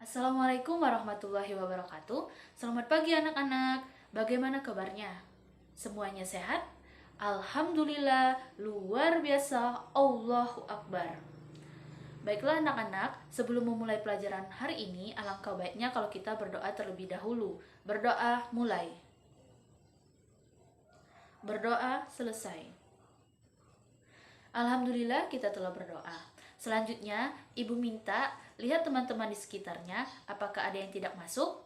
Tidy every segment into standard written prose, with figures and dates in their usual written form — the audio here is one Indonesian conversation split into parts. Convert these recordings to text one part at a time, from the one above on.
Assalamualaikum warahmatullahi wabarakatuh. Selamat pagi anak-anak. Bagaimana kabarnya? Semuanya sehat? Alhamdulillah, luar biasa. Allahu Akbar. Baiklah anak-anak, sebelum memulai pelajaran hari ini, alangkah baiknya kalau kita berdoa terlebih dahulu. Berdoa mulai. Berdoa selesai. Alhamdulillah kita telah berdoa. Selanjutnya, Ibu minta lihat teman-teman di sekitarnya, apakah ada yang tidak masuk?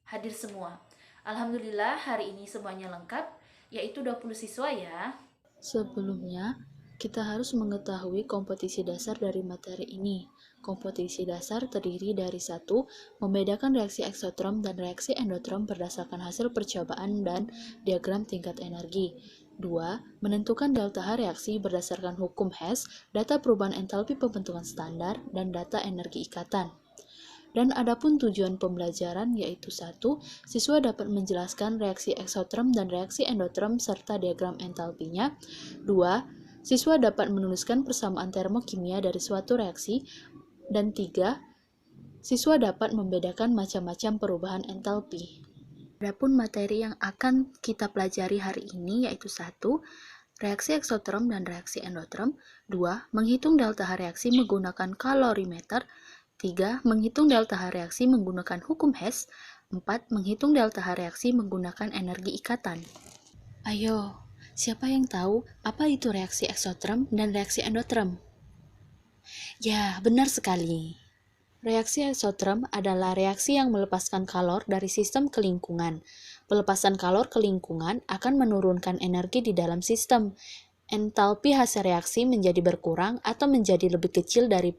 Hadir semua. Alhamdulillah hari ini semuanya lengkap, yaitu 20 siswa ya. Sebelumnya, kita harus mengetahui kompetisi dasar dari materi ini. Kompetisi dasar terdiri dari 1. Membedakan reaksi eksotrom dan reaksi endotrom berdasarkan hasil percobaan dan diagram tingkat energi. 2. Menentukan delta H reaksi berdasarkan hukum Hess, data perubahan entalpi pembentukan standar, dan data energi ikatan. Dan adapun tujuan pembelajaran yaitu 1. Siswa dapat menjelaskan reaksi eksotrom dan reaksi endotrom serta diagram entalpinya. 2. Siswa dapat menuliskan persamaan termokimia dari suatu reaksi. Dan 3. Siswa dapat membedakan macam-macam perubahan entalpi. Adapun materi yang akan kita pelajari hari ini yaitu 1. Reaksi eksotrom dan reaksi endotrom. 2. Menghitung delta H reaksi menggunakan kalorimeter. 3. Menghitung delta H reaksi menggunakan hukum Hess. 4. Menghitung delta H reaksi menggunakan energi ikatan. Ayo, siapa yang tahu apa itu reaksi eksotrom dan reaksi endotrom? Ya, benar sekali. Reaksi eksotrom adalah reaksi yang melepaskan kalor dari sistem ke lingkungan. Pelepasan kalor ke lingkungan akan menurunkan energi di dalam sistem. Entalpi hasil reaksi menjadi berkurang atau menjadi lebih kecil dari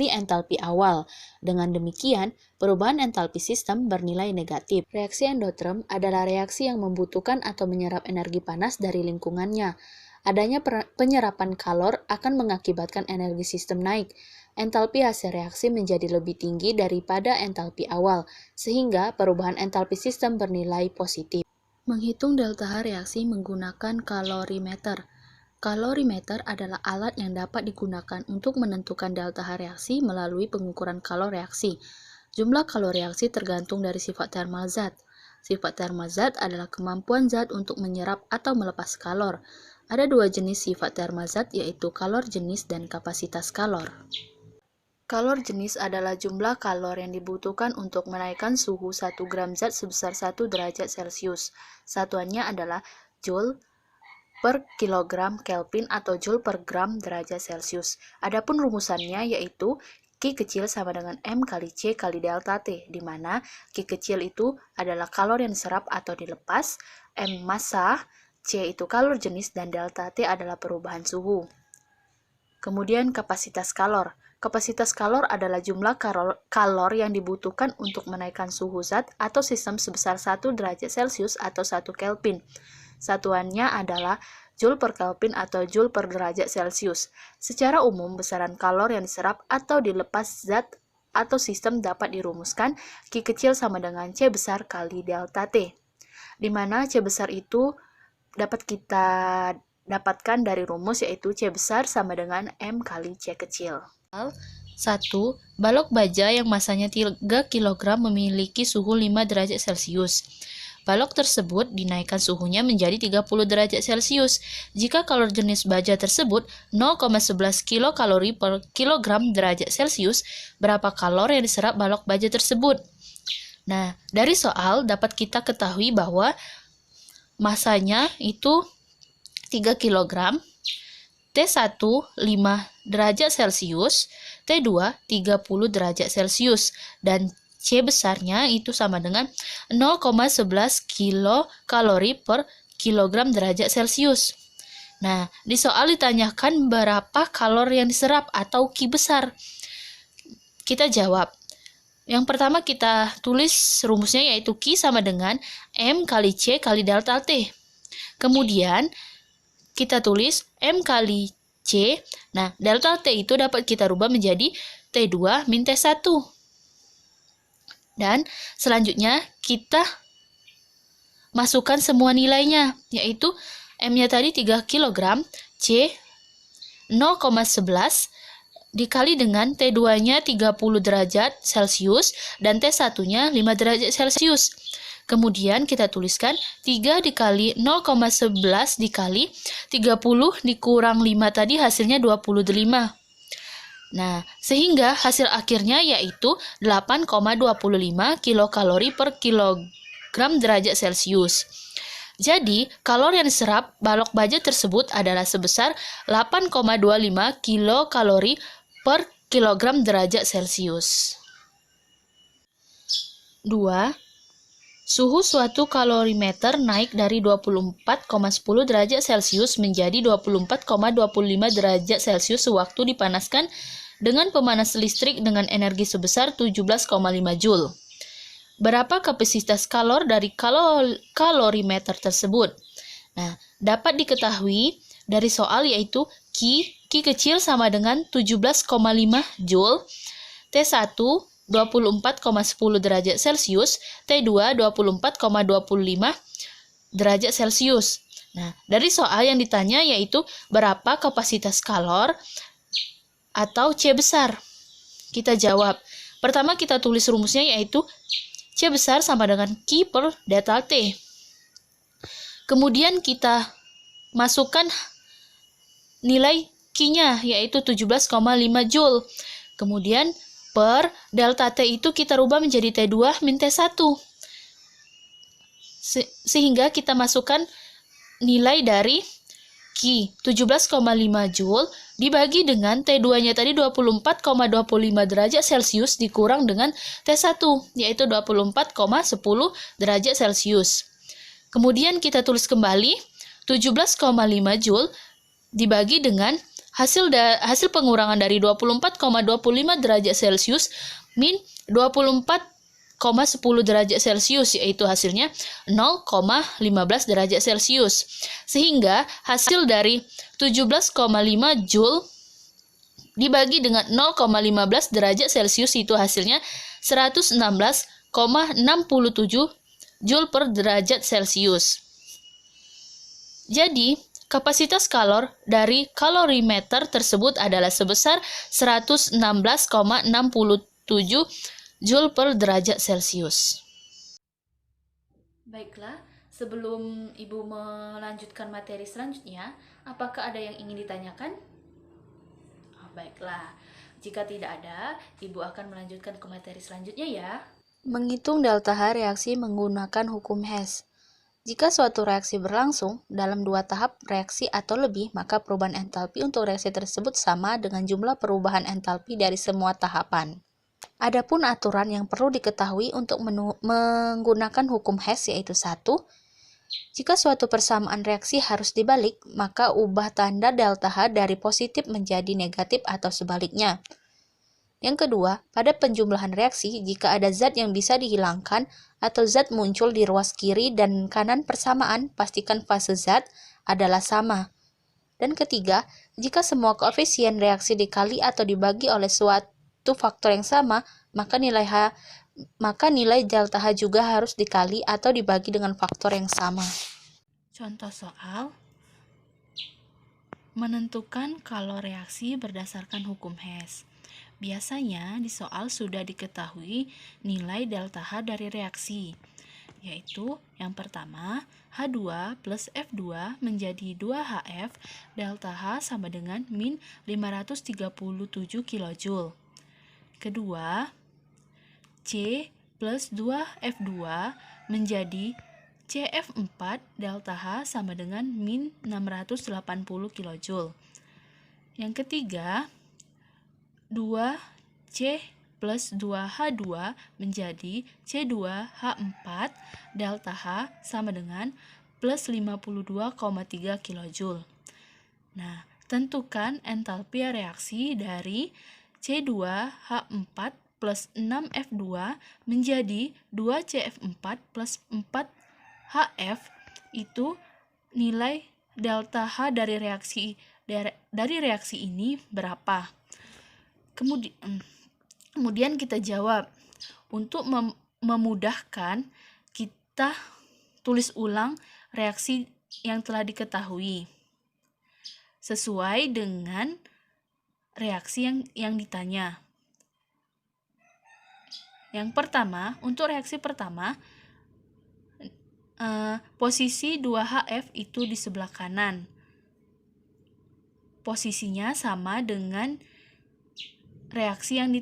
entalpi awal. Dengan demikian, perubahan entalpi sistem bernilai negatif. Reaksi endotrom adalah reaksi yang membutuhkan atau menyerap energi panas dari lingkungannya. Adanya penyerapan kalor akan mengakibatkan energi sistem naik. Entalpi hasil reaksi menjadi lebih tinggi daripada entalpi awal, sehingga perubahan entalpi sistem bernilai positif. Menghitung delta H reaksi menggunakan kalorimeter. Kalorimeter adalah alat yang dapat digunakan untuk menentukan delta H reaksi melalui pengukuran kalor reaksi. Jumlah kalor reaksi tergantung dari sifat termal zat. Sifat termal zat adalah kemampuan zat untuk menyerap atau melepas kalor. Ada 2 jenis sifat termal zat yaitu kalor jenis dan kapasitas kalor. Kalor jenis adalah jumlah kalor yang dibutuhkan untuk menaikkan suhu 1 gram zat sebesar 1 derajat Celcius. Satuannya adalah Joule per kilogram Kelvin atau Joule per gram derajat Celcius. Adapun rumusannya yaitu Q kecil sama dengan M kali C kali delta T, di mana Q kecil itu adalah kalor yang diserap atau dilepas, M massa, C itu kalor jenis, dan delta T adalah perubahan suhu. Kemudian kapasitas kalor. Kapasitas kalor adalah jumlah kalor yang dibutuhkan untuk menaikkan suhu zat atau sistem sebesar 1 derajat Celcius atau 1 Kelvin. Satuannya adalah Joule per Kelvin atau Joule per derajat Celcius. Secara umum, besaran kalor yang diserap atau dilepas zat atau sistem dapat dirumuskan Q kecil sama dengan C besar kali delta T, di mana C besar itu dapat kita dapatkan dari rumus yaitu C besar sama dengan M kali C kecil. 1. Balok baja yang masanya 3 kg memiliki suhu 5 derajat Celcius. Balok tersebut dinaikkan suhunya menjadi 30 derajat Celcius. Jika kalor jenis baja tersebut 0,11 kilokalori per kilogram derajat Celcius, berapa kalor yang diserap balok baja tersebut? Nah, dari soal dapat kita ketahui bahwa masanya itu 3 kg, T1 5 derajat Celcius, T2 30 derajat Celcius, dan C besarnya itu sama dengan 0,11 kilokalori per kilogram derajat Celcius. Nah, di soal ditanyakan berapa kalor yang diserap atau Q besar. Kita jawab. Yang pertama kita tulis rumusnya yaitu Q sama dengan M kali C kali delta T. Kemudian kita tulis M kali C. Nah, delta T itu dapat kita rubah menjadi T2 min T1. Dan selanjutnya kita masukkan semua nilainya, yaitu M-nya tadi 3 kg, C 0,11, dikali dengan T2-nya 30 derajat Celcius dan T1-nya 5 derajat Celcius. Kemudian kita tuliskan 3 dikali 0,11 dikali 30 dikurang 5 tadi hasilnya 25. Nah, sehingga hasil akhirnya yaitu 8,25 kilokalori per kilogram derajat Celcius. Jadi, kalori yang diserap balok baja tersebut adalah sebesar 8,25 kilokalori per kilogram derajat Celcius. 2. Suhu suatu kalorimeter naik dari 24,10 derajat Celcius menjadi 24,25 derajat Celcius sewaktu dipanaskan dengan pemanas listrik dengan energi sebesar 17,5 Joule. Berapa kapasitas kalor dari kalorimeter tersebut? Nah, dapat diketahui dari soal yaitu Q kecil sama dengan 17,5 Joule, T1 24,10 derajat Celcius, T2 24,25 derajat Celcius. Nah, dari soal yang ditanya yaitu berapa kapasitas kalor atau C besar. Kita jawab. Pertama kita tulis rumusnya yaitu C besar sama dengan Q per delta T. Kemudian kita masukkan nilai Q-nya yaitu 17,5 Joule. Kemudian per delta T itu kita rubah menjadi T2 min T1. Sehingga kita masukkan nilai dari Q 17,5 Joule dibagi dengan T2-nya tadi 24,25 derajat Celcius dikurang dengan T1 yaitu 24,10 derajat Celcius. Kemudian kita tulis kembali 17,5 Joule dibagi dengan hasil pengurangan dari 24,25 derajat Celcius min 24,10 derajat Celcius yaitu hasilnya 0,15 derajat Celcius. Sehingga hasil dari 17,5 Joule dibagi dengan 0,15 derajat Celcius itu hasilnya 116,67 Joule per derajat Celcius. Jadi, kapasitas kalor dari kalorimeter tersebut adalah sebesar 116,67 Joule per derajat Celcius. Baiklah, sebelum Ibu melanjutkan materi selanjutnya, apakah ada yang ingin ditanyakan? Baiklah, jika tidak ada, Ibu akan melanjutkan ke materi selanjutnya ya. Menghitung delta H reaksi menggunakan hukum Hess. Jika suatu reaksi berlangsung dalam 2 tahap reaksi atau lebih, maka perubahan entalpi untuk reaksi tersebut sama dengan jumlah perubahan entalpi dari semua tahapan. Adapun aturan yang perlu diketahui untuk menggunakan hukum Hess yaitu 1. Jika suatu persamaan reaksi harus dibalik, maka ubah tanda delta H dari positif menjadi negatif atau sebaliknya. Yang kedua, pada penjumlahan reaksi, jika ada zat yang bisa dihilangkan atau zat muncul di ruas kiri dan kanan persamaan, pastikan fase zat adalah sama. Dan ketiga, jika semua koefisien reaksi dikali atau dibagi oleh suatu faktor yang sama, maka nilai delta H juga harus dikali atau dibagi dengan faktor yang sama. Contoh soal, menentukan kalor reaksi berdasarkan hukum Hess. Biasanya di soal sudah diketahui nilai delta H dari reaksi, yaitu yang pertama H2 plus F2 menjadi 2HF, delta H sama dengan min 537 kJ. Kedua, C plus 2F2 menjadi CF4, delta H sama dengan min 680 kJ. Yang ketiga, 2C plus 2H2 menjadi C2H4, delta H sama dengan plus 52,3 kJ. Nah, tentukan entalpi reaksi dari C2H4 plus 6F2 menjadi 2CF4 plus 4HF, itu nilai delta H dari reaksi ini berapa? Kemudian kita jawab. Untuk memudahkan, kita tulis ulang reaksi yang telah diketahui sesuai dengan reaksi yang ditanya. Yang pertama, untuk reaksi pertama, posisi 2HF itu di sebelah kanan. Posisinya sama dengan reaksi yang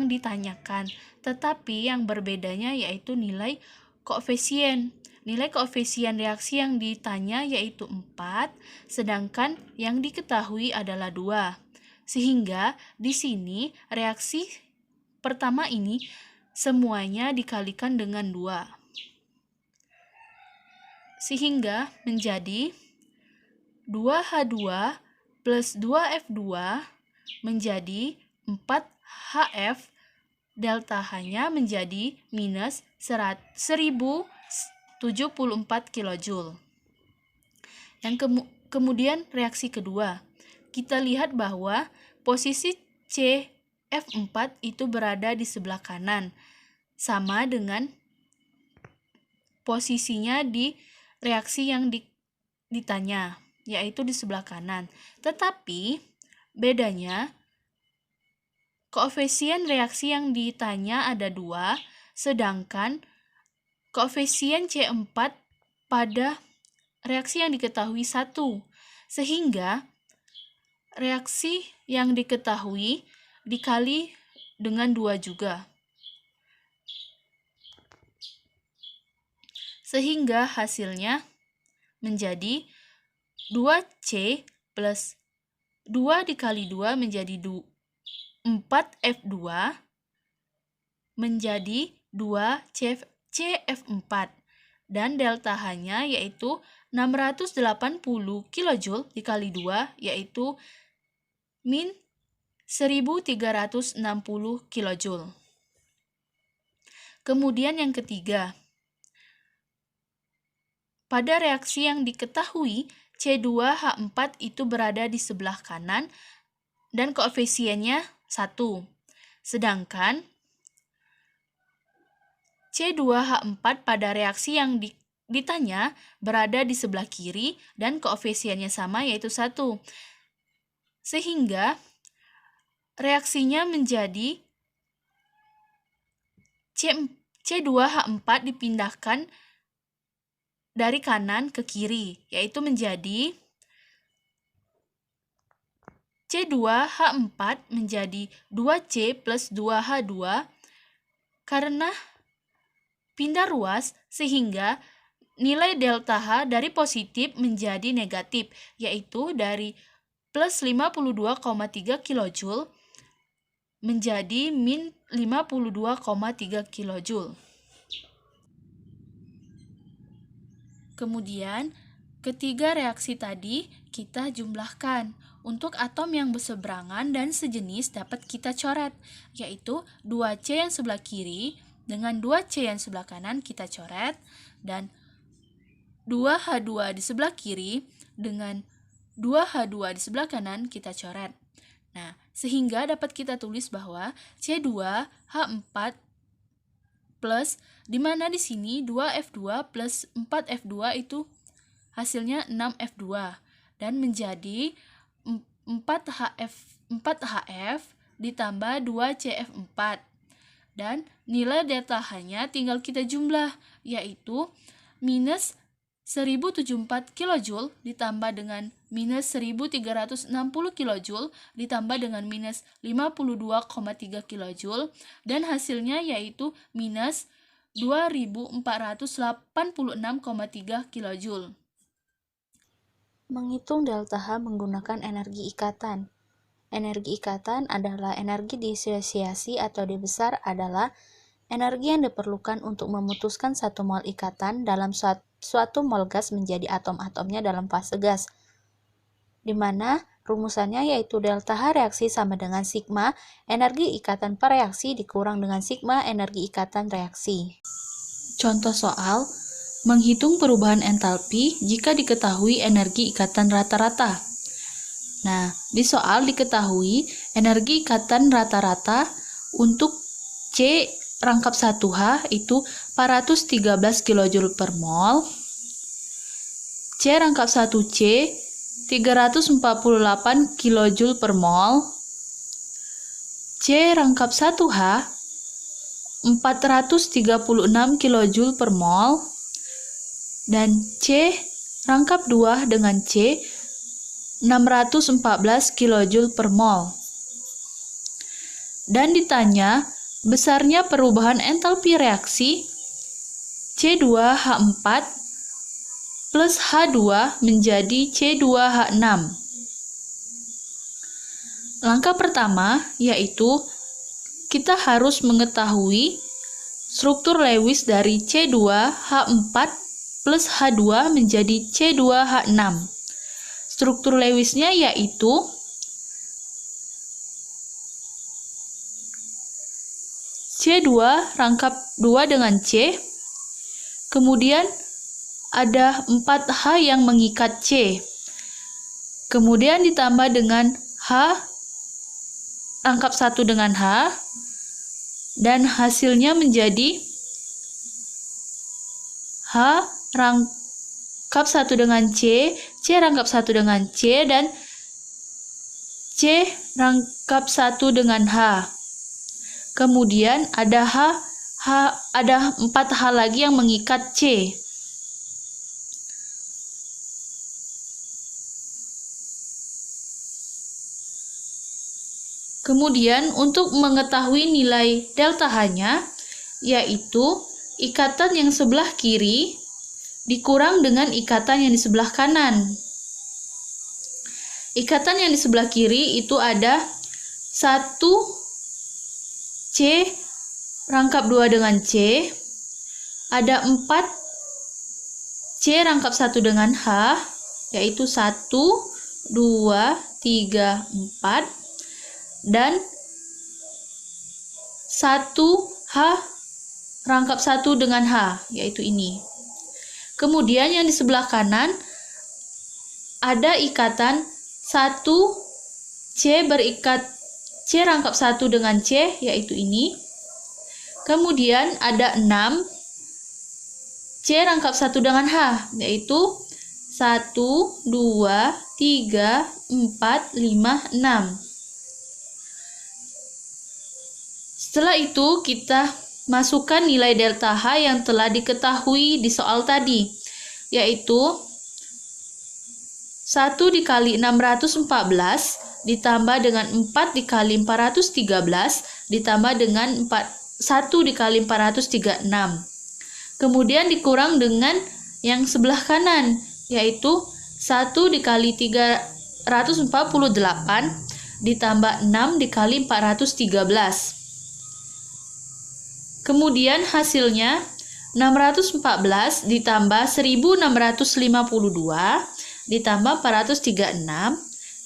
ditanyakan, tetapi yang berbedanya yaitu nilai koefisien. Nilai koefisien reaksi yang ditanya yaitu 4, sedangkan yang diketahui adalah 2. Sehingga di sini reaksi pertama ini semuanya dikalikan dengan 2. Sehingga menjadi 2H2 plus 2F2 menjadi 4HF, delta H-nya menjadi minus 1074 kJ. Kemudian reaksi kedua, kita lihat bahwa posisi CF4 itu berada di sebelah kanan, sama dengan posisinya di reaksi yang ditanya, yaitu di sebelah kanan. Tetapi bedanya, koefisien reaksi yang ditanya ada 2, sedangkan koefisien C4 pada reaksi yang diketahui 1. Sehingga reaksi yang diketahui dikali dengan 2 juga. Sehingga hasilnya menjadi 2C plus 2 dikali 2 menjadi 4F2 menjadi 2 CF4, dan delta H-nya yaitu 680 kJ dikali 2 yaitu min 1360 kJ. Kemudian yang ketiga, pada reaksi yang diketahui C2H4 itu berada di sebelah kanan dan koefisiennya 1. Sedangkan C2H4 pada reaksi yang ditanya berada di sebelah kiri dan koefisiennya sama yaitu 1. Sehingga reaksinya menjadi C2H4 dipindahkan dari kanan ke kiri, yaitu menjadi C2H4 menjadi 2C plus 2H2 karena pindah ruas, sehingga nilai delta H dari positif menjadi negatif, yaitu dari plus 52,3 kJ menjadi min 52,3 kJ. Kemudian, ketiga reaksi tadi kita jumlahkan. Untuk atom yang berseberangan dan sejenis dapat kita coret, yaitu 2C yang sebelah kiri dengan 2C yang sebelah kanan kita coret, dan 2H2 di sebelah kiri dengan 2H2 di sebelah kanan kita coret. Nah, sehingga dapat kita tulis bahwa C2H4 plus, di mana di sini 2F2 plus 4F2 itu hasilnya 6F2, dan menjadi 4HF ditambah 2CF4. Dan nilai delta H-nya tinggal kita jumlah, yaitu minus 1074 kJ ditambah dengan minus 1360 kJ ditambah dengan minus 52,3 kJ, dan hasilnya yaitu minus 2486,3 kJ. Menghitung delta H menggunakan energi ikatan. Energi ikatan adalah energi disosiasi atau D besar adalah energi yang diperlukan untuk memutuskan satu mol ikatan dalam suatu mol gas menjadi atom-atomnya dalam fase gas, di mana rumusannya yaitu delta H reaksi sama dengan sigma energi ikatan per reaksi dikurang dengan sigma energi ikatan reaksi. Contoh soal, menghitung perubahan entalpi jika diketahui energi ikatan rata-rata. Nah, di soal diketahui energi ikatan rata-rata untuk C rangkap 1H itu 413 kJ per mol, C rangkap 1C 348 kJ per mol. C rangkap 1H 436 kJ per mol. Dan C rangkap 2 dengan C 614 kJ per mol. Dan ditanya besarnya perubahan entalpi reaksi C2H4 plus H2 menjadi C2H6. Langkah pertama yaitu kita harus mengetahui struktur Lewis dari C2H4 plus H2 menjadi C2H6. Struktur Lewisnya yaitu C2 rangkap 2 dengan C, kemudian ada 4H yang mengikat C, kemudian ditambah dengan H rangkap 1 dengan H, dan hasilnya menjadi H rangkap 1 dengan C, C rangkap 1 dengan C, dan C rangkap 1 dengan H. Kemudian ada ada 4H lagi yang mengikat C. Kemudian untuk mengetahui nilai delta H-nya, yaitu ikatan yang sebelah kiri dikurang dengan ikatan yang di sebelah kanan. Ikatan yang di sebelah kiri itu ada 1 C rangkap 2 dengan C, ada 4 C rangkap 1 dengan H, yaitu 1, 2, 3, 4, dan 1 H rangkap 1 dengan H, yaitu ini. Kemudian yang di sebelah kanan ada ikatan 1 C berikat C rangkap 1 dengan C, yaitu ini. Kemudian ada 6 C rangkap 1 dengan H, yaitu 1, 2, 3, 4, 5, 6. Setelah itu kita masukkan nilai delta H yang telah diketahui di soal tadi, yaitu 1 dikali 614 ditambah dengan 4 dikali 413 ditambah dengan 1 dikali 436. Kemudian dikurang dengan yang sebelah kanan, yaitu 1 dikali 348 ditambah 6 dikali 413. Kemudian hasilnya 614 ditambah 1652 ditambah 436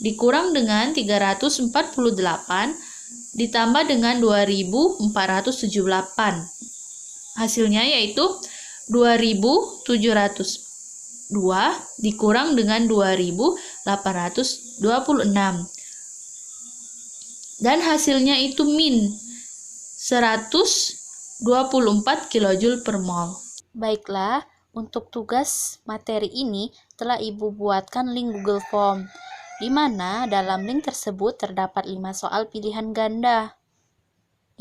dikurang dengan 348 ditambah dengan 2478. Hasilnya yaitu 2702 dikurang dengan 2826. Dan hasilnya itu min 124 kJ per mol. Baiklah, untuk tugas materi ini telah Ibu buatkan link Google Form, di mana dalam link tersebut terdapat 5 soal pilihan ganda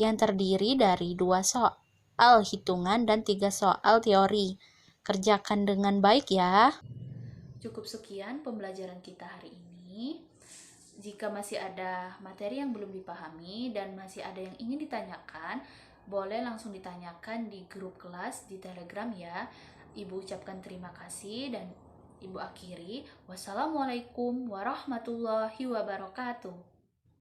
yang terdiri dari 2 soal hitungan dan 3 soal teori. Kerjakan dengan baik ya. Cukup sekian pembelajaran kita hari ini. Jika masih ada materi yang belum dipahami dan masih ada yang ingin ditanyakan, boleh langsung ditanyakan di grup kelas di Telegram ya. Ibu ucapkan terima kasih dan Ibu akhiri. Wassalamualaikum warahmatullahi wabarakatuh.